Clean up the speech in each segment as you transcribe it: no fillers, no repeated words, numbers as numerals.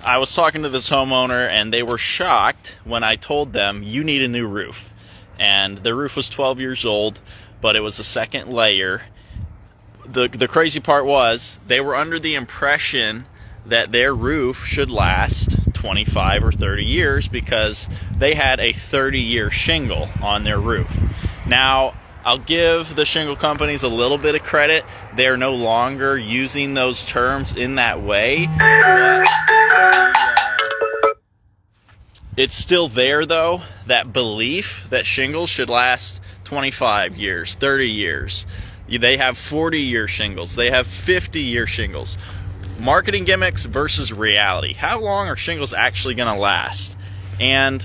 I was talking to this homeowner and they were shocked when I told them you need a new roof. And the roof was 12 years old, but it was a second layer. The crazy part was they were under the impression that their roof should last 25 or 30 years because they had a 30-year shingle on their roof. Now, I'll give the shingle companies a little bit of credit. They're no longer using those terms in that way. But it's still there, though, that belief that shingles should last 25 years, 30 years. They have 40-year shingles. They have 50-year shingles. Marketing gimmicks versus reality. How long are shingles actually going to last? And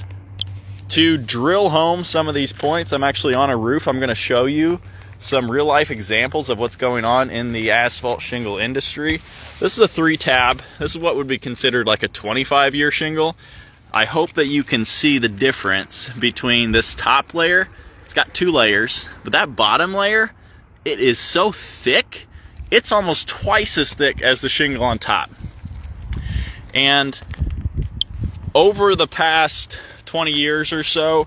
to drill home some of these points, I'm actually on a roof. I'm going to show you some real-life examples of what's going on in the asphalt shingle industry. This is a 3-tab. This is what would be considered like a 25-year shingle. I hope that you can see the difference between this top layer. It's got 2 layers, but that bottom layer, it is so thick, it's almost twice as thick as the shingle on top. And over the past 20 years or so,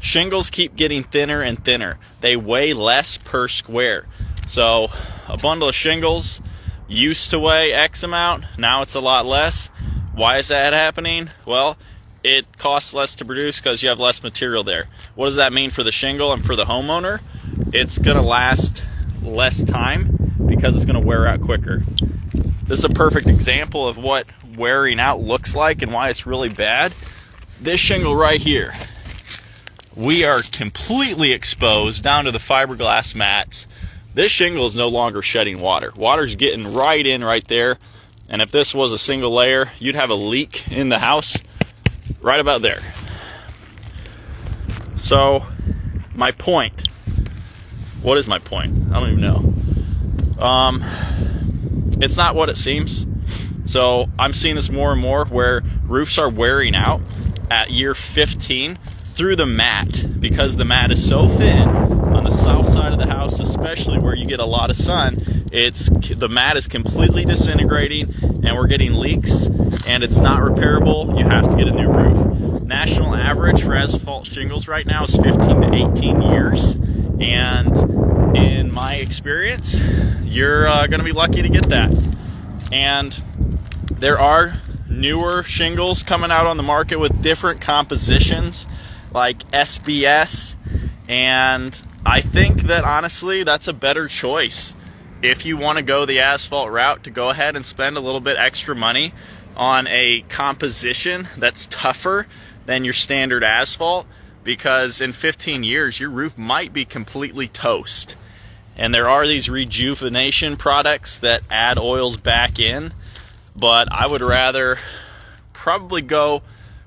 shingles keep getting thinner and thinner. They weigh less per square. So a bundle of shingles used to weigh X amount, now it's a lot less. Why is that happening? Well, it costs less to produce because you have less material there. What does that mean for the shingle and for the homeowner? It's gonna last less time because it's gonna wear out quicker. This is a perfect example of what wearing out looks like and why it's really bad. This shingle right here, we are completely exposed down to the fiberglass mats. This shingle is no longer shedding water. Water's getting right in right there. And if this was a single layer, you'd have a leak in the house right about there. So my point, what is my point? I don't even know. It's not what it seems. So I'm seeing this more and more where roofs are wearing out at year 15 through the mat because the mat is so thin on the south side of the house, especially where you get a lot of sun. The mat is completely disintegrating and we're getting leaks and it's not repairable. You have to get a new roof. National average for asphalt shingles right now is 15 to 18 years. And in my experience, you're going to be lucky to get that. And there are newer shingles coming out on the market with different compositions like SBS, and I think that honestly that's a better choice if you want to go the asphalt route, to go ahead and spend a little bit extra money on a composition that's tougher than your standard asphalt, because in 15 years your roof might be completely toast. And there are these rejuvenation products that add oils back in, but I would rather probably go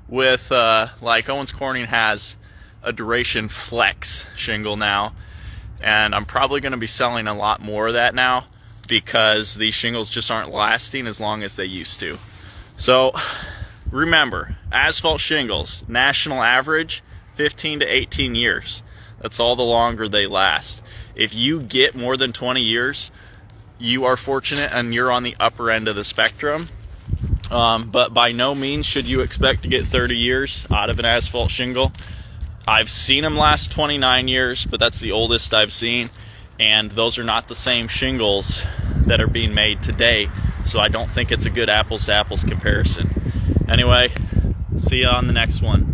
with like Owens Corning has a Duration Flex shingle now, and I'm probably going to be selling a lot more of that now because these shingles just aren't lasting as long as they used to. So remember, asphalt shingles, national average 15 to 18 years. That's all the longer they last. If you get more than 20 years, you are fortunate and you're on the upper end of the spectrum. But by no means should you expect to get 30 years out of an asphalt shingle. I've seen them last 29 years, but that's the oldest I've seen. And those are not the same shingles that are being made today. So I don't think it's a good apples to apples comparison. Anyway, see you on the next one.